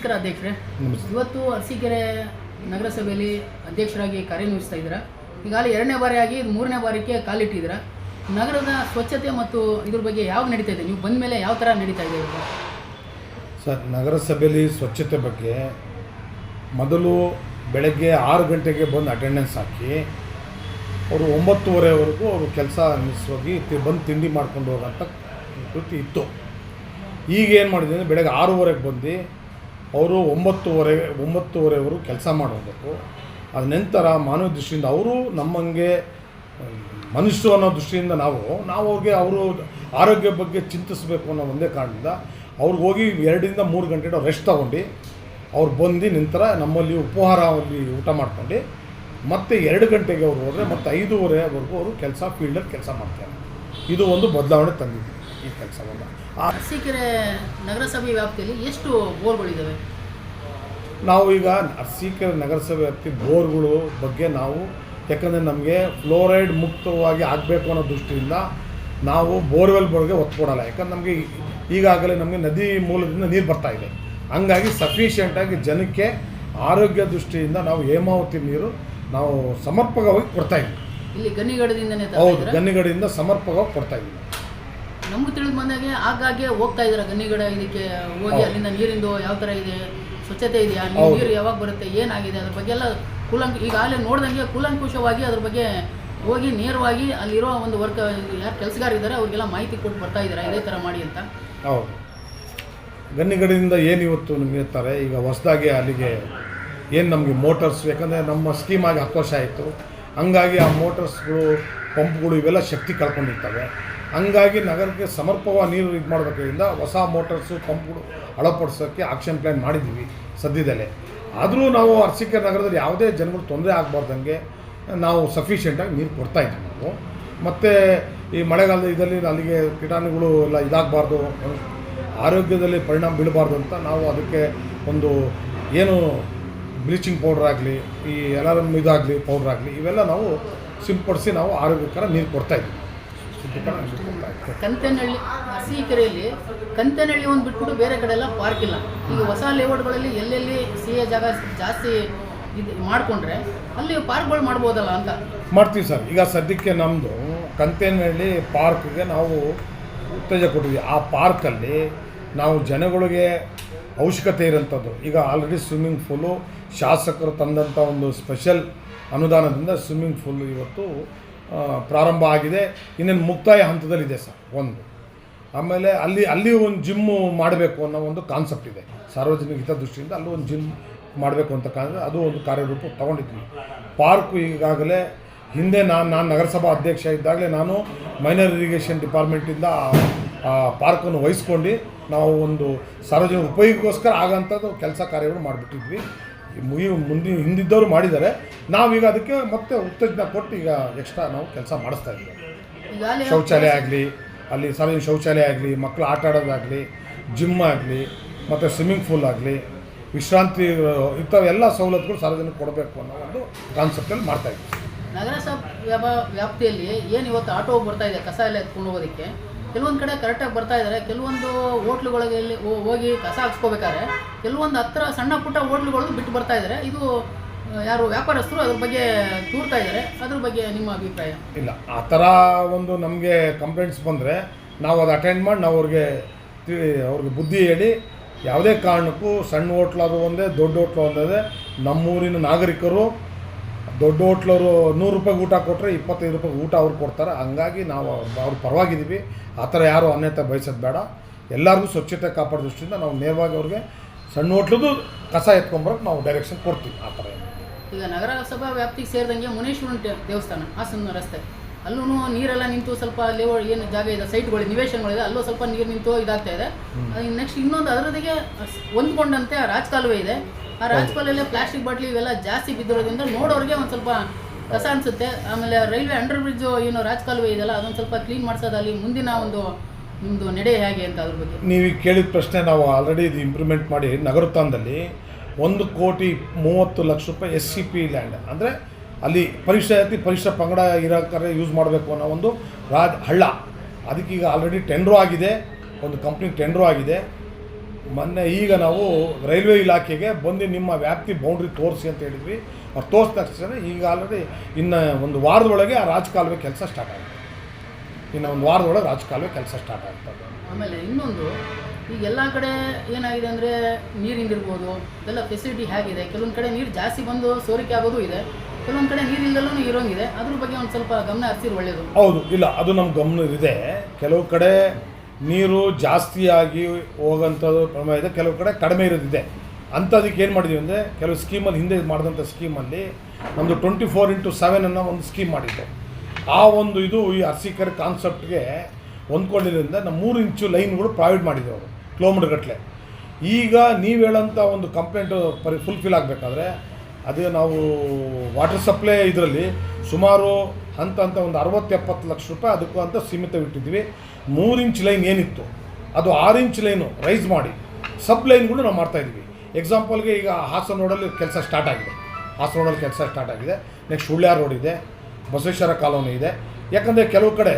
ನಮಸ್ಕಾರ ಅಧ್ಯಕ್ಷರೇ. ನಮಸ್ತೆ. ಇವತ್ತು ಅರಸೀಕೆರೆ ನಗರಸಭೆಯಲ್ಲಿ ಅಧ್ಯಕ್ಷರಾಗಿ ಕಾರ್ಯನಿರ್ವಹಿಸ್ತಾ ಇದ್ದೀರಾ. ಈಗಾಗಲೇ 2ನೇ ಬಾರಿಯಾಗಿ 3ನೇ ಬಾರಿಗೆ ಕಾಲಿಟ್ಟಿದ್ದೀರಾ. ನಗರದ ಸ್ವಚ್ಛತೆ ಮತ್ತು ಇದ್ರ ಬಗ್ಗೆ ಯಾವಾಗ ನಡೀತಾ ಇದೆ, ನೀವು ಬಂದ ಮೇಲೆ ಯಾವ ಥರ ನಡೀತಾ ಇದೆ ಇವಾಗ? ಸರ್, ನಗರಸಭೆಯಲ್ಲಿ ಸ್ವಚ್ಛತೆ ಬಗ್ಗೆ ಮೊದಲು ಬೆಳಗ್ಗೆ 6 ಗಂಟೆಗೆ ಬಂದು ಅಟೆಂಡೆನ್ಸ್ ಹಾಕಿ ಅವರು 9:30ವರೆಗೂ ಅವರು ಕೆಲಸ ನಿಲ್ಲಿಸೋಗಿ ಬಂದು ತಿಂಡಿ ಮಾಡ್ಕೊಂಡು ಹೋಗೋಂಥ ಕೃತಿ ಇತ್ತು. ಈಗ ಏನು ಮಾಡಿದ್ದೀನಿ, ಬೆಳಗ್ಗೆ 6:30ಗೆ ಬಂದು ಅವರು 9:30ವರೆಗೂ ಕೆಲಸ ಮಾಡೋಬೇಕು. ಅದ ನಂತರ ಮಾನವ ದೃಷ್ಟಿಯಿಂದ ಅವರು ನಮ್ಮಂಗೆ ಮನುಷ್ಯರು ಅನ್ನೋ ದೃಷ್ಟಿಯಿಂದ ನಾವು ಅವ್ರಿಗೆ ಅವರು ಆರೋಗ್ಯ ಬಗ್ಗೆ ಚಿಂತಿಸಬೇಕು ಅನ್ನೋ ಒಂದೇ ಕಾರಣದಿಂದ ಅವ್ರಿಗೆ ಹೋಗಿ 2ರಿಂದ 3 ಗಂಟೆ ರೆಸ್ಟ್ ತೊಗೊಂಡು ಅವ್ರು ಬಂದು ನಂತರ ನಮ್ಮಲ್ಲಿ ಉಪಹಾರದಲ್ಲಿ ಊಟ ಮಾಡ್ಕೊಂಡು ಮತ್ತೆ 2 ಗಂಟೆಗೆ ಅವ್ರು ಹೋದರೆ ಮತ್ತು 5:30ವರೆಗೂ ಅವರು ಫೀಲ್ಡಲ್ಲಿ ಕೆಲಸ ಮಾಡ್ತಾರೆ. ಇದು ಒಂದು ಬದಲಾವಣೆ ತಂದಿದೆ ಈ ಕೆಲಸವನ್ನು. ಅರಸೀಕೆರೆ ನಗರಸಭೆ ವ್ಯಾಪ್ತಿಯಲ್ಲಿ ಎಷ್ಟು ಬೋರ್ಗಳಿದ್ದಾವೆ? ನಾವು ಈಗ ಅರಸೀಕೆರೆ ನಗರಸಭೆ ವ್ಯಾಪ್ತಿ ಬೋರ್ಗಳು ಬಗ್ಗೆ ನಾವು, ಯಾಕಂದರೆ ನಮಗೆ ಫ್ಲೋರೈಡ್ ಮುಕ್ತವಾಗಿ ಆಗಬೇಕು ಅನ್ನೋ ದೃಷ್ಟಿಯಿಂದ ನಾವು ಬೋರ್ವೆಲ್ ಬೋರ್ಗೆ ಒತ್ತು ಕೊಡಲ್ಲ. ಯಾಕಂದ್ರೆ ನಮಗೆ ಈಗಾಗಲೇ ನಮಗೆ ನದಿ ಮೂಲದಿಂದ ನೀರು ಬರ್ತಾಯಿದೆ. ಹಂಗಾಗಿ ಸಫಿಷಿಯೆಂಟಾಗಿ ಜನಕ್ಕೆ ಆರೋಗ್ಯ ದೃಷ್ಟಿಯಿಂದ ನಾವು ಹೇಮಾವತಿ ನೀರು ನಾವು ಸಮರ್ಪಕವಾಗಿ ಕೊಡ್ತಾಯಿದ್ವಿ. ಇಲ್ಲಿ ಗನ್ನಿಗಡದಿಂದನೇ? ಹೌದು, ಗನ್ನಿಗಡದಿಂದ ಸಮರ್ಪಕವಾಗಿ ಕೊಡ್ತಾಯಿದ್ವಿ. ನಮಗೆ ತಿಳಿದ ಬಂದಾಗೆ ಆಗಾಗ್ಗೆ ಹೋಗ್ತಾ ಇದ್ದಾರೆ ಗನ್ನಿಗಡ ಇದಕ್ಕೆ ಹೋಗಿ ಅಲ್ಲಿಂದ ನೀರಿಂದು ಯಾವ ಥರ ಇದೆ, ಸ್ವಚ್ಛತೆ ಇದೆಯಾ, ನೀರು ಯಾವಾಗ ಬರುತ್ತೆ, ಏನಾಗಿದೆ, ಅದ್ರ ಬಗ್ಗೆ ಎಲ್ಲ ಈಗಾಗಲೇ ನೋಡ್ದಂಗೆ ಕೂಲಂಕುಷವಾಗಿ ಅದ್ರ ಬಗ್ಗೆ ಹೋಗಿ ನೇರವಾಗಿ ಅಲ್ಲಿರೋ ಒಂದು ಯಾರು ಕೆಲಸಗಾರಿದ್ದಾರೆ ಅವ್ರಿಗೆಲ್ಲ ಮಾಹಿತಿ ಕೊಟ್ಟು ಬರ್ತಾ ಇದ್ದಾರೆ ಇದೇ ಥರ ಮಾಡಿ ಅಂತ. ಹೌದು, ಗನ್ನಿಗಡದಿಂದ ಏನು ಇವತ್ತು ನಿಮಗೆ ಇರ್ತಾರೆ. ಈಗ ಹೊಸದಾಗಿ ಅಲ್ಲಿಗೆ ಏನು ನಮಗೆ ಮೋಟರ್ಸ್, ಯಾಕಂದರೆ ನಮ್ಮ ಸ್ಕೀಮಾಗಿ 10 ವರ್ಷ ಆಯಿತು. ಹಂಗಾಗಿ ಆ ಮೋಟರ್ಸ್ಗಳು, ಪಂಪ್ಗಳು ಇವೆಲ್ಲ ಶಕ್ತಿ ಕಳ್ಕೊಂಡಿರ್ತವೆ. ಹಂಗಾಗಿ ನಗರಕ್ಕೆ ಸಮರ್ಪಕವಾಗಿ ನೀರು ಇದು ಮಾಡಬೇಕಿಂದ ಹೊಸ ಮೋಟರ್ಸು, ಪಂಪ್ಗಳು ಅಳವಡಿಸೋಕ್ಕೆ ಆಕ್ಷನ್ ಪ್ಲ್ಯಾನ್ ಮಾಡಿದ್ದೀವಿ ಸದ್ಯದಲ್ಲೇ. ಆದರೂ ನಾವು ಅರಸೀಕೆರೆ ನಗರದಲ್ಲಿ ಯಾವುದೇ ಜನಗಳು ತೊಂದರೆ ಆಗಬಾರ್ದಂಗೆ ನಾವು ಸಫಿಷಿಯೆಂಟಾಗಿ ನೀರು ಕೊಡ್ತಾಯಿದ್ವಿ ನಾವು. ಮತ್ತು ಈ ಮಳೆಗಾಲದ ಇದರಲ್ಲಿ ಅಲ್ಲಿಗೆ ಕೀಟಾಣುಗಳು ಎಲ್ಲ ಇದಾಗಬಾರ್ದು, ಆರೋಗ್ಯದಲ್ಲಿ ಪರಿಣಾಮ ಬೀಳಬಾರ್ದು ಅಂತ ನಾವು ಅದಕ್ಕೆ ಒಂದು ಏನು ಬ್ಲೀಚಿಂಗ್ ಪೌಡ್ರ್ ಆಗಲಿ, ಈ ಅಲಾರಮ್ ಇದಾಗಲಿ ಪೌಡ್ರ್ ಆಗಲಿ, ಇವೆಲ್ಲ ನಾವು ಸಿಂಪಡಿಸಿ ನಾವು ಆರೋಗ್ಯಕರ ನೀರು ಕೊಡ್ತಾಯಿದ್ವಿ. ಕಂತೆನಹಳ್ಳಿ, ಅರಸೀಕೆರೆಯಲ್ಲಿ ಕಂತೆನಹಳ್ಳಿ ಒಂದು ಬಿಟ್ಬಿಟ್ಟು ಬೇರೆ ಕಡೆ ಎಲ್ಲ ಪಾರ್ಕ್ ಇಲ್ಲ. ಈಗ ಹೊಸ ಲೇಔಟ್ಗಳಲ್ಲಿ ಎಲ್ಲೆಲ್ಲಿ ಸಿಎ ಜಾಗ ಜಾಸ್ತಿ ಇದು ಮಾಡಿಕೊಂಡ್ರೆ ಅಲ್ಲಿ ಪಾರ್ಕ್ಗಳು ಮಾಡ್ಬೋದಲ್ಲ ಅಂತ ಮಾಡ್ತೀವಿ ಸರ್. ಈಗ ಸದ್ಯಕ್ಕೆ ನಮ್ಮದು ಕಂತೆನಹಳ್ಳಿ ಪಾರ್ಕ್ಗೆ ನಾವು ಉತ್ತೇಜನ ಕೊಟ್ಟಿದ್ವಿ. ಆ ಪಾರ್ಕಲ್ಲಿ ನಾವು ಜನಗಳಿಗೆ ಅವಶ್ಯಕತೆ ಇರೋಂಥದ್ದು, ಈಗ ಆಲ್ರೆಡಿ ಸ್ವಿಮ್ಮಿಂಗ್ ಪೂಲು ಶಾಸಕರು ತಂದಂಥ ಒಂದು ಸ್ಪೆಷಲ್ ಅನುದಾನದಿಂದ ಸ್ವಿಮ್ಮಿಂಗ್ ಪೂಲ್ ಇವತ್ತು ಪ್ರಾರಂಭ ಆಗಿದೆ. ಇನ್ನೇನು ಮುಕ್ತಾಯ ಹಂತದಲ್ಲಿದೆ ಸರ್ ಒಂದು. ಆಮೇಲೆ ಅಲ್ಲಿ ಒಂದು ಜಿಮ್ಮು ಮಾಡಬೇಕು ಅನ್ನೋ ಒಂದು ಕಾನ್ಸೆಪ್ಟ್ ಇದೆ. ಸಾರ್ವಜನಿಕ ಹಿತದೃಷ್ಟಿಯಿಂದ ಅಲ್ಲಿ ಒಂದು ಜಿಮ್ ಮಾಡಬೇಕು ಅಂತ ಕಾರಣಕ್ಕೆ ಅದು ಒಂದು ಕಾರ್ಯರೂಪ ತಗೊಂಡಿದ್ವಿ. ಪಾರ್ಕು ಈಗಾಗಲೇ ಹಿಂದೆ ನಾನು ನಗರಸಭಾ ಅಧ್ಯಕ್ಷ ಇದ್ದಾಗಲೇ ನಾನು ಮೈನರ್ ಇರಿಗೇಷನ್ ಡಿಪಾರ್ಟ್ಮೆಂಟಿಂದ ಆ ಪಾರ್ಕನ್ನು ವಹಿಸ್ಕೊಂಡು ನಾವು ಒಂದು ಸಾರ್ವಜನಿಕ ಉಪಯೋಗಕ್ಕೋಸ್ಕರ ಆಗೋಂಥದ್ದು ಕೆಲಸ ಕಾರ್ಯಗಳು ಮಾಡಿಬಿಟ್ಟಿದ್ವಿ. ಹಿಂದಿದ್ದವರು ಮಾಡಿದ್ದಾರೆ. ನಾವೀಗ ಅದಕ್ಕೆ ಮತ್ತೆ ಉತ್ತೇಜನ ಕೊಟ್ಟು ಈಗ ಎಕ್ಸ್ಟ್ರಾ ನಾವು ಕೆಲಸ ಮಾಡಿಸ್ತಾ ಇದ್ದೀವಿ. ಶೌಚಾಲಯ ಆಗಲಿ, ಅಲ್ಲಿ ಸಾರ್ವಜನಿಕ ಶೌಚಾಲಯ ಆಗಲಿ, ಮಕ್ಕಳು ಆಟ ಆಡೋದಾಗಲಿ, ಜಿಮ್ ಆಗಲಿ, ಮತ್ತು ಸ್ವಿಮ್ಮಿಂಗ್ ಪೂಲ್ ಆಗಲಿ, ವಿಶ್ರಾಂತಿ ಇಂಥವೆಲ್ಲ ಸವಲತ್ತುಗಳು ಸಾರ್ವಜನಿಕ ಕೊಡಬೇಕು ಅನ್ನೋ ಒಂದು ಕಾನ್ಸೆಪ್ಟಲ್ಲಿ ಮಾಡ್ತಾಯಿದ್ವಿ. ನಗರಸಭೆ ವ್ಯಾಪ್ತಿಯಲ್ಲಿ ಏನು ಇವತ್ತು ಆಟೋ ಬರ್ತಾ ಇದೆ ಕಸ ಎಲ್ಲ ಎತ್ಕೊಂಡು ಹೋಗೋದಕ್ಕೆ, ಕೆಲವೊಂದು ಕಡೆ ಕರೆಕ್ಟಾಗಿ ಬರ್ತಾ ಇದ್ದಾರೆ. ಕೆಲವೊಂದು ಹೋಟ್ಲುಗಳಿಗೆ ಹೋಗಿ ಕಸ ಹಾಕ್ಸ್ಕೋಬೇಕಾದ್ರೆ ಕೆಲವೊಂದು ಹತ್ತಿರ ಸಣ್ಣ ಪುಟ್ಟ ಹೋಟ್ಲುಗಳು ಬಿಟ್ಟು ಬರ್ತಾ ಇದ್ದಾರೆ. ಇದು ಯಾರು ವ್ಯಾಪಾರಸ್ಥರು ಅದ್ರ ಬಗ್ಗೆ ತೂರ್ತಾ ಇದ್ದಾರೆ, ಅದ್ರ ಬಗ್ಗೆ ನಿಮ್ಮ ಅಭಿಪ್ರಾಯ? ಇಲ್ಲ, ಆ ಥರ ಒಂದು ನಮಗೆ ಕಂಪ್ಲೇಂಟ್ಸ್ ಬಂದರೆ ನಾವು ಅದು ಅಟೆಂಡ್ ಮಾಡಿ ನಾವು ಅವ್ರಿಗೆ ಬುದ್ಧಿ ಹೇಳಿ, ಯಾವುದೇ ಕಾರಣಕ್ಕೂ ಸಣ್ಣ ಹೋಟ್ಲು ಅದು ಒಂದೇ, ದೊಡ್ಡ ಹೋಟ್ಲು ಒಂದೇ. ನಮ್ಮೂರಿನ ನಾಗರಿಕರು ದೊಡ್ಡ ಹೋಟ್ಲವರು 100 ರೂಪಾಯಿಗೆ ಊಟ ಕೊಟ್ಟರೆ 25 ರೂಪಾಯಿಗೆ ಊಟ ಅವ್ರು ಕೊಡ್ತಾರೆ. ಹಂಗಾಗಿ ನಾವು ಅವ್ರ ಪರವಾಗಿದ್ದೀವಿ. ಆ ಥರ ಯಾರು ಅನ್ಯತೆ ಬಯಸೋದು ಬೇಡ. ಎಲ್ಲರಿಗೂ ಸ್ವಚ್ಛತೆ ಕಾಪಾಡೋ ದೃಷ್ಟಿಯಿಂದ ನಾವು ನೇರವಾಗಿ ಅವ್ರಿಗೆ ಸಣ್ಣ ಹೋಟ್ಲದು ಕಸ ಎತ್ಕೊಂಬರೋಕ್ಕೆ ನಾವು ಡೈರೆಕ್ಷನ್ ಕೊಡ್ತೀವಿ. ಆ ಥರ ಈಗ ನಗರಸಭಾ ವ್ಯಾಪ್ತಿಗೆ ಸೇರಿದಂಗೆ ಮುನೇಶ್ವರನ ದೇವಸ್ಥಾನ ಹಾಸನ ರಸ್ತೆ, ಅಲ್ಲೂ ನೀರೆಲ್ಲ ನಿಂತು ಸ್ವಲ್ಪ ಏನು ಜಾಗ ಇದೆ, ಸೈಟ್ಗಳಿದೆ, ನಿವೇಶನಗಳಿದೆ, ಅಲ್ಲೂ ಸ್ವಲ್ಪ ನೀರು ನಿಂತು ಇದಾಗ್ತಾ ಇದೆ. ನೆಕ್ಸ್ಟ್ ಇನ್ನೊಂದು ಅದರೊಂದಿಗೆ ಹೊಂದ್ಕೊಂಡಂತೆ ರಾಜಕಾಲುವೆ ಇದೆ. ಆ ರಾಜಕಾಲುವೆಲ್ಲೇ ಪ್ಲಾಸ್ಟಿಕ್ ಬಾಟ್ಲಿ ಇವೆಲ್ಲ ಜಾಸ್ತಿ ಬಿದ್ದಿರೋದ್ರಿಂದ ನೋಡೋರಿಗೆ ಒಂದು ಸ್ವಲ್ಪ ಕಸ ಅನಿಸುತ್ತೆ. ಆಮೇಲೆ ರೈಲ್ವೆ ಅಂಡರ್ ಬ್ರಿಡ್ಜು ಏನು ರಾಜಕಾಲುವೆ ಇದೆಯಲ್ಲ ಅದೊಂದು ಸ್ವಲ್ಪ ಕ್ಲೀನ್ ಮಾಡಿಸೋದಲ್ಲಿ ಮುಂದಿನ ನಿಮ್ಮದು ನಡೆ ಹೇಗೆ ಅಂತ ಅದ್ರ ಬಗ್ಗೆ ನೀವು ಕೇಳಿದ ಪ್ರಶ್ನೆ ನಾವು ಆಲ್ರೆಡಿ ಇದು ಇಂಪ್ಲಿಮೆಂಟ್ ಮಾಡಿ ನಗರೋತ್ಥಾನದಲ್ಲಿ 1,30,30,00,000 ರೂಪಾಯಿ SCP ಲ್ಯಾಂಡ್, ಅಂದರೆ ಅಲ್ಲಿ ಪರಿಷ್ಠ ಪಂಗಡ ಇರೋಕ್ಕಾರೆ ಯೂಸ್ ಮಾಡಬೇಕು ಅನ್ನೋ ಒಂದು ಹಳ್ಳ. ಅದಕ್ಕೀಗ ಆಲ್ರೆಡಿ ಟೆಂಡ್ರು ಆಗಿದೆ, ಒಂದು ಕಂಪ್ನಿ ಟೆಂಡ್ರು ಆಗಿದೆ. ಮೊನ್ನೆ ಈಗ ನಾವು ರೈಲ್ವೆ ಇಲಾಖೆಗೆ ಬಂದು ನಿಮ್ಮ ವ್ಯಾಪ್ತಿ ಬೌಂಡ್ರಿ ತೋರಿಸಿ ಅಂತ ಹೇಳಿದ್ವಿ. ಅವ್ರು ತೋರಿಸಿದ ತಕ್ಷಣ ಈಗ ಆಲ್ರೆಡಿ ಇನ್ನು ಒಂದು ವಾರದೊಳಗೆ ಆ ರಾಜಕಾಲುವೆ ಕೆಲಸ ಸ್ಟಾರ್ಟ್ ಆಗುತ್ತೆ. ಇನ್ನು ಒಂದು ವಾರದೊಳಗೆ ರಾಜಕಾಲುವೆ ಕೆಲಸ ಸ್ಟಾರ್ಟ್ ಆಗ್ತದೆ. ಆಮೇಲೆ ಇನ್ನೊಂದು, ಈಗ ಎಲ್ಲ ಕಡೆ ಏನಾಗಿದೆ ಅಂದರೆ ನೀರಿಂದಿರ್ಬೋದು, ಇದೆಲ್ಲ ಫೆಸಿಲಿಟಿ ಹೇಗಿದೆ. ಕೆಲವೊಂದು ಕಡೆ ನೀರು ಜಾಸ್ತಿ ಬಂದು ಸೋರಿಕೆ ಆಗೋದು ಇದೆ, ಕೆಲವೊಂದು ಕಡೆ ನೀರಿಲ್ಲದಲ್ಲೂ ಇರೋಂಗಿದೆ. ಅದ್ರ ಬಗ್ಗೆ ಒಂದು ಸ್ವಲ್ಪ ಗಮನ ಹರಿಸಿದ್ರೆ ಒಳ್ಳೆಯದು. ಹೌದು, ಇಲ್ಲ ಅದು ನಮ್ಮ ಗಮನ ಇದೆ. ಕೆಲವು ಕಡೆ ನೀರು ಜಾಸ್ತಿಯಾಗಿ ಹೋಗೋಂಥದ್ದು ಕ್ರಮ ಇದೆ, ಕೆಲವು ಕಡೆ ಕಡಿಮೆ ಇರೋದಿದೆ. ಅಂಥದಕ್ಕೆ ಏನು ಮಾಡಿದ್ದೀವಿ ಅಂದರೆ, ಕೆಲವು ಸ್ಕೀಮಲ್ಲಿ ಹಿಂದೆ ಮಾಡಿದಂಥ ಸ್ಕೀಮಲ್ಲಿ ನಮ್ಮದು 24x7 ಅನ್ನೋ ಒಂದು ಸ್ಕೀಮ್ ಮಾಡಿದ್ದು. ಆ ಒಂದು ಇದು ಈ ಅರ್ಸಿಕೆರೆ ಕಾನ್ಸೆಪ್ಟ್ಗೆ ಹೊಂದ್ಕೊಂಡಿರೋದ್ರಿಂದ ನಮ್ಮ 3 ಇಂಚು ಲೈನ್ಗಳು ಪ್ರೊವೈಡ್ ಮಾಡಿದ್ದೇವೆ ಅವರು ಕಿಲೋಮೀಟರ್ ಗಟ್ಟಲೆ. ಈಗ ನೀವು ಹೇಳೋಂಥ ಒಂದು ಕಂಪ್ಲೇಂಟು ಫುಲ್ಫಿಲ್ ಆಗಬೇಕಾದ್ರೆ ಅದೇ ನಾವು ವಾಟರ್ ಸಪ್ಲೈ ಇದರಲ್ಲಿ ಸುಮಾರು ಹಂತ ಒಂದು 60-70 ಲಕ್ಷ ರೂಪಾಯಿ ಅದಕ್ಕೂ ಅಂತ ಸೀಮಿತವಿಟ್ಟಿದ್ವಿ. 3 ಇಂಚ್ ಲೈನ್ ಏನಿತ್ತು ಅದು 6 ಇಂಚ್ ಲೈನು ರೈಸ್ ಮಾಡಿ ಸಬ್ ಲೈನ್ಗಳು ನಾವು ಮಾಡ್ತಾಯಿದ್ವಿ. ಎಕ್ಸಾಂಪಲ್ಗೆ ಈಗ ಹಾಸನ ರೋಡಲ್ಲಿ ಕೆಲಸ ಸ್ಟಾರ್ಟ್ ಆಗಿದೆ. ಹಾಸನ ರೋಡಲ್ಲಿ ಕೆಲಸ ಸ್ಟಾರ್ಟ್ ಆಗಿದೆ. ನೆಕ್ಸ್ಟ್ ಉಳ್ಳ್ಯಾರ್ ರೋಡ್ ಇದೆ, ಬಸವೇಶ್ವರ ಕಾಲೋನಿ ಇದೆ. ಯಾಕಂದರೆ ಕೆಲವು ಕಡೆ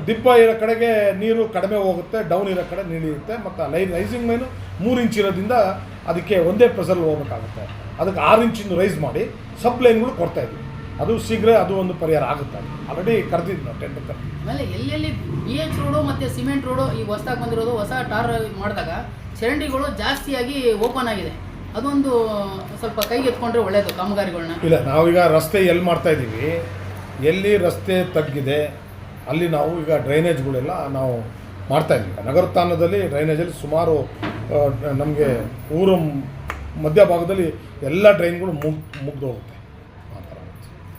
ದಿಬ್ಬ ಇರೋ ಕಡೆಗೆ ನೀರು ಕಡಿಮೆ ಹೋಗುತ್ತೆ, ಡೌನ್ ಇರೋ ಕಡೆ ನೀಡಿರುತ್ತೆ. ಮತ್ತು ರೈಸಿಂಗ್ ಲೈನು 3 ಇಂಚ್ ಇರೋದ್ರಿಂದ ಅದಕ್ಕೆ ಒಂದೇ ಪ್ರೆಸರಲ್ಲಿ ಹೋಗಬೇಕಾಗುತ್ತೆ. ಅದಕ್ಕೆ 6 ಇಂಚಿಂದು ರೈಸ್ ಮಾಡಿ ಸಬ್ ಲೈನ್ಗಳು ಕೊಡ್ತಾಯಿದ್ವಿ. ಅದು ಶೀಘ್ರ ಅದು ಒಂದು ಪರಿಹಾರ ಆಗುತ್ತೆ. ಆಲ್ರೆಡಿ ಕರೆದಿದ್ದು ನಾವು ಟೆಂಡರ್ ಕರೆದಿದ್ದು. ಆಮೇಲೆ ಎಲ್ಲೆಲ್ಲಿ BH ರೋಡು ಮತ್ತು ಸಿಮೆಂಟ್ ರೋಡು ಈಗ ಹೊಸದಾಗಿ ಬಂದಿರೋದು, ಹೊಸ ಟಾರ್ ಮಾಡಿದಾಗ ಚರಂಡಿಗಳು ಜಾಸ್ತಿಯಾಗಿ ಓಪನ್ ಆಗಿದೆ. ಅದೊಂದು ಸ್ವಲ್ಪ ಕೈಗೆ ಎತ್ಕೊಂಡ್ರೆ ಒಳ್ಳೆಯದು ಕಾಮಗಾರಿಗಳನ್ನ. ಇಲ್ಲ, ನಾವೀಗ ರಸ್ತೆ ಎಲ್ಲಿ ಮಾಡ್ತಾಯಿದ್ದೀವಿ, ಎಲ್ಲಿ ರಸ್ತೆ ತಗ್ಗಿದೆ ಅಲ್ಲಿ ನಾವು ಈಗ ಡ್ರೈನೇಜ್ಗಳೆಲ್ಲ ನಾವು ಮಾಡ್ತಾಯಿದ್ದೀವಿ. ನಗರ ತಾಣದಲ್ಲಿ ಡ್ರೈನೇಜಲ್ಲಿ ಸುಮಾರು ನಮಗೆ ಊರು ಮಧ್ಯಭಾಗದಲ್ಲಿ ಎಲ್ಲ ಡ್ರೈನ್ಗಳು ಮುಗ್ದು ಹೋಗುತ್ತೆ.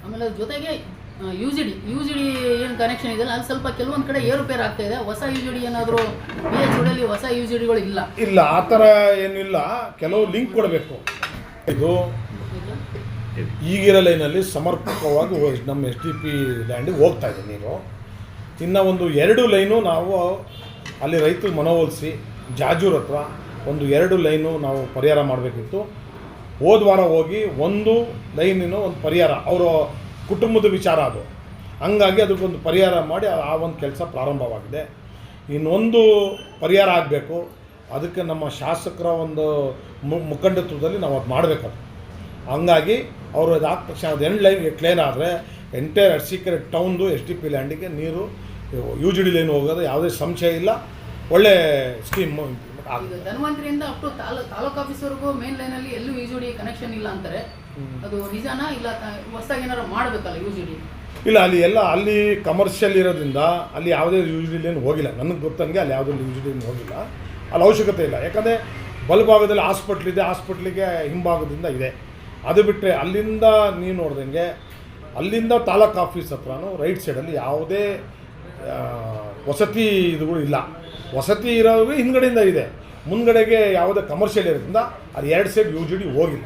ಆಮೇಲೆ ಅದ್ರ ಜೊತೆಗೆ ಯು ಜಿ ಡಿ ಏನು ಕನೆಕ್ಷನ್ ಇದೆಯಲ್ಲ, ಅದು ಸ್ವಲ್ಪ ಕೆಲವೊಂದು ಕಡೆ ಏರುಪೇರು ಆಗ್ತಾ ಇದೆ. ಹೊಸ ಯು ಜಿ ಡಿ ಏನಾದರೂ BH ರೋಡಲ್ಲಿ ಹೊಸ ಯು ಜಿ ಡಿಗಳು ಇಲ್ಲ, ಆ ಥರ ಏನಿಲ್ಲ. ಕೆಲವು ಲಿಂಕ್ ಕೊಡಬೇಕು. ಇದು ಈಗಿರೋ ಲೈನಲ್ಲಿ ಸಮರ್ಪಕವಾಗಿ ನಮ್ಮ SDP ಲ್ಯಾಂಡಿಗೆ ಹೋಗ್ತಾ ಇದೆ ನೀರು. ಇನ್ನು ಒಂದು 2 ಲೈನು ನಾವು ಅಲ್ಲಿ ರೈತರು ಮನವೊಲಿಸಿ ಜಾಜೂರ್ ಹತ್ರ ಒಂದು 2 ಲೈನು ನಾವು ಪರಿಹಾರ ಮಾಡಬೇಕಿತ್ತು. ಹೋದ ವಾರ ಹೋಗಿ ಒಂದು ಲೈನಿನ ಒಂದು ಪರಿಹಾರ, ಅವರ ಕುಟುಂಬದ ವಿಚಾರ ಅದು, ಹಂಗಾಗಿ ಅದಕ್ಕೊಂದು ಪರಿಹಾರ ಮಾಡಿ ಆ ಒಂದು ಕೆಲಸ ಪ್ರಾರಂಭವಾಗಿದೆ. ಇನ್ನೊಂದು ಪರಿಹಾರ ಆಗಬೇಕು. ಅದಕ್ಕೆ ನಮ್ಮ ಶಾಸಕರ ಒಂದು ಮುಖಂಡತ್ವದಲ್ಲಿ ನಾವು ಅದು ಮಾಡಬೇಕು. ಹಂಗಾಗಿ ಅವರು ಅದಾದ ತಕ್ಷಣ ಅದು 2 ಲೈನ್ ಕ್ಲೇನ್ ಆದರೆ ಎಂಟೈರ್ ಅರಸೀಕೆರೆ ಟೌನ್ದು SDP ಲ್ಯಾಂಡಿಗೆ ನೀರು UGD ಲೈನ್ ಹೋಗೋದು ಯಾವುದೇ ಸಂಶಯ ಇಲ್ಲ. ಒಳ್ಳೆ ಸ್ಕೀಮ್. ಧನ್ವಂತರಿಯಿಂದ ಅಪ್ ಟು ತಾಲೂಕು ಆಫೀಸ್ವರೆಗೂ ಮೇನ್ ಲೈನಲ್ಲಿ ಎಲ್ಲೂ UGD ಕನೆಕ್ಷನ್ ಇಲ್ಲ ಅಂತಾರೆ. ಅದು ನಿಜಾನಾ ಇಲ್ಲ ಹೊಸದಾಗಿ ಏನಾದ್ರು ಮಾಡಬೇಕಲ್ಲ UGD? ಇಲ್ಲ, ಅಲ್ಲಿ ಕಮರ್ಷಿಯಲ್ ಇರೋದ್ರಿಂದ ಅಲ್ಲಿ ಯಾವುದೇ UGD ಲೈನ್ ಹೋಗಿಲ್ಲ. ನನಗೆ ಗೊತ್ತಂಗೆ ಅಲ್ಲಿ ಯಾವುದೇ UGD ಲೈನ್ ಹೋಗಿಲ್ಲ. ಅಲ್ಲಿ ಅವಶ್ಯಕತೆ ಇಲ್ಲ. ಯಾಕಂದರೆ ಬಲಭಾಗದಲ್ಲಿ ಹಾಸ್ಪಿಟ್ಲಿದೆ, ಹಾಸ್ಪಿಟ್ಲಿಗೆ ಹಿಂಭಾಗದಿಂದ ಇದೆ. ಅದು ಬಿಟ್ಟರೆ ಅಲ್ಲಿಂದ ನೀವು ನೋಡ್ದಂಗೆ ಅಲ್ಲಿಂದ ತಾಲೂಕು ಆಫೀಸ್ ಹತ್ರನೂ ರೈಟ್ ಸೈಡಲ್ಲಿ ಯಾವುದೇ ವಸತಿ ಇದುಗಳು ಇಲ್ಲ. ವಸತಿ ಇರೋದು ಹಿಂದ್ಗಡೆಯಿಂದ ಇದೆ, ಮುಂದ್ಗಡೆಗೆ ಯಾವುದೇ ಕಮರ್ಷಿಯಲ್ ಇರೋದ್ರಿಂದ ಅದು 2 ಸೈಡ್ UGD ಹೋಗಿಲ್ಲ.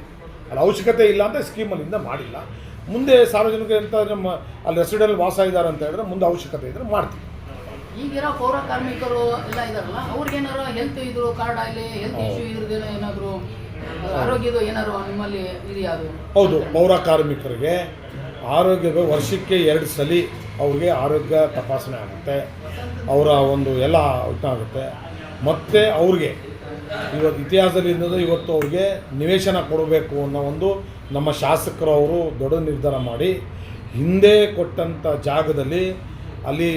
ಅಲ್ಲಿ ಅವಶ್ಯಕತೆ ಇಲ್ಲ ಅಂತ ಸ್ಕೀಮಲ್ಲಿಂದ ಮಾಡಿಲ್ಲ. ಮುಂದೆ ಸಾರ್ವಜನಿಕರು ಅಂತ ನಮ್ಮ ಅಲ್ಲಿ ರೆಸಿಡೆಂಟ್ ವಾಸ ಇದ್ದಾರೆ ಅಂತ ಹೇಳಿದ್ರೆ ಮುಂದೆ ಅವಶ್ಯಕತೆ ಇದ್ದರೆ ಮಾಡ್ತೀವಿ. ಈಗಿರೋ ಪೌರ ಕಾರ್ಮಿಕರು ಎಲ್ಲ ಇದಾರಲ್ಲ, ಅವ್ರಿಗೇನಾರು ಹೆಲ್ತ್ ಇದು ಕಾರ್ಡ್ ಆಗಲಿ, ಹೆಲ್ತ್ ಇಶ್ಯೂ ಇದ್ರದ್ದೇನೋ ಏನಾದರೂ ಆರೋಗ್ಯದ ಏನಾದ್ರು ನಿಮ್ಮಲ್ಲಿ ಇದೆಯಾ? ಅದು ಹೌದು, ಪೌರ ಕಾರ್ಮಿಕರಿಗೆ ಆರೋಗ್ಯದ ವರ್ಷಕ್ಕೆ 2 ಸಲ ಅವ್ರಿಗೆ ಆರೋಗ್ಯ ತಪಾಸಣೆ ಆಗುತ್ತೆ. ಅವರ ಒಂದು ಎಲ್ಲ ಆಗುತ್ತೆ. ಮತ್ತು ಅವ್ರಿಗೆ ಇವತ್ತು ಇತಿಹಾಸದಲ್ಲಿ ಇವತ್ತು ಅವ್ರಿಗೆ ನಿವೇಶನ ಕೊಡಬೇಕು ಅನ್ನೋ ಒಂದು ನಮ್ಮ ಶಾಸಕರವರು ದೊಡ್ಡ ನಿರ್ಧಾರ ಮಾಡಿ ಹಿಂದೆ ಕೊಟ್ಟಂಥ ಜಾಗದಲ್ಲಿ ಅಲ್ಲಿ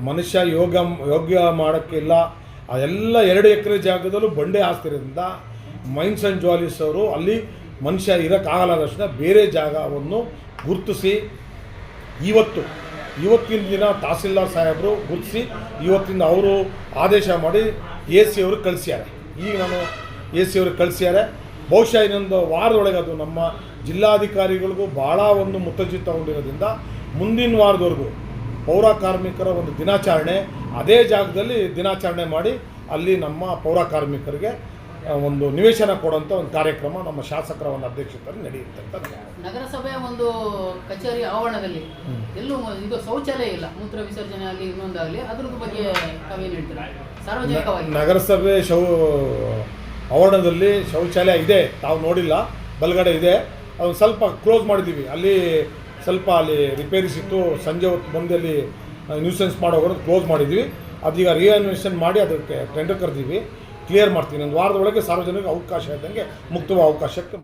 ಮನುಷ್ಯ ಯೋಗ್ಯ ಮಾಡೋಕ್ಕಿಲ್ಲ. ಆ ಎಲ್ಲ 2 ಎಕರೆ ಜಾಗದಲ್ಲೂ ಬಂಡೆ ಹಾಸ್ತಿರೋದ್ರಿಂದ ಮೈನ್ಸ್ ಆ್ಯಂಡ್ ಜ್ಯುವೆಲರ್ಸ್ ಅವರು ಅಲ್ಲಿ ಮನುಷ್ಯ ಇರೋಕ್ಕಾಗಲಾದಷ್ಟು ಬೇರೆ ಜಾಗವನ್ನು ಗುರುತಿಸಿ ಇವತ್ತಿನ ದಿನ ತಹಸೀಲ್ದಾರ್ ಸಾಹೇಬರು ಗುರುತಿಸಿ ಇವತ್ತಿಂದ ಅವರು ಆದೇಶ ಮಾಡಿ AC ಅವ್ರಿಗೆ ಕಳಿಸ್ಯಾರೆ. ಈಗ ನಾನು AC ಅವ್ರಿಗೆ ಕಳಿಸ್ಯಾರೆ. ಬಹುಶಃ ಇನ್ನೊಂದು ವಾರದೊಳಗೆ ಅದು ನಮ್ಮ ಜಿಲ್ಲಾಧಿಕಾರಿಗಳಿಗೂ ಭಾಳ ಒಂದು ಮುತುವರ್ಜಿ ತಗೊಂಡಿರೋದ್ರಿಂದ ಮುಂದಿನ ವಾರದವರೆಗೂ ಪೌರ ಕಾರ್ಮಿಕರ ಒಂದು ದಿನಾಚರಣೆ ಅದೇ ಜಾಗದಲ್ಲಿ ದಿನಾಚರಣೆ ಮಾಡಿ ಅಲ್ಲಿ ನಮ್ಮ ಪೌರ ಕಾರ್ಮಿಕರಿಗೆ ಒಂದು ನಿವೇಶನ ಕೊಡುವಂಥ ಒಂದು ಕಾರ್ಯಕ್ರಮ ನಮ್ಮ ಶಾಸಕರ ಒಂದು ಅಧ್ಯಕ್ಷತೆಯಲ್ಲಿ ನಡೆಯುತ್ತೆ. ನಗರಸಭೆಯ ಒಂದು ಕಚೇರಿ ಆವರಣದಲ್ಲಿ ಎಲ್ಲೂ ಇದು ಶೌಚಾಲಯ ಇಲ್ಲ, ಮೂತ್ರ ವಿಸರ್ಜನೆ ಆಗಲಿ ಇನ್ನೊಂದಾಗಲಿ, ಅದ್ರ ಬಗ್ಗೆ ತಾವೇನು ಹೇಳ್ತೀರಾ ಸಾರ್ವಜನಿಕವಾಗಿ? ನಗರಸಭೆ ಆವರಣದಲ್ಲಿ ಶೌಚಾಲಯ ಇದೆ, ತಾವು ನೋಡಿಲ್ಲ, ಬಲಗಡೆ ಇದೆ. ಅದನ್ನು ಸ್ವಲ್ಪ ಕ್ಲೋಸ್ ಮಾಡಿದ್ದೀವಿ. ಅಲ್ಲಿ ಸ್ವಲ್ಪ ಅಲ್ಲಿ ರಿಪೇರಿಸ್ ಇತ್ತು, ಸಂಜೆ ಹೊತ್ತು ಬಂದಲ್ಲಿ ನ್ಯೂಸೆನ್ಸ್ ಮಾಡೋಗೋದು ಕ್ಲೋಸ್ ಮಾಡಿದ್ವಿ. ಅದೀಗ ರಿಯಾನಿಮೇಷನ್ ಮಾಡಿ ಅದಕ್ಕೆ ಟೆಂಡರ್ ಕರೆದೀವಿ. ಕ್ಲಿಯರ್ ಮಾಡ್ತೀನಿ. ಒಂದು ವಾರದೊಳಗೆ ಸಾರ್ವಜನಿಕ ಅವಕಾಶ ಇದ್ದಂಗೆ ಮುಕ್ತವಾದ ಅವಕಾಶಕ್ಕೆ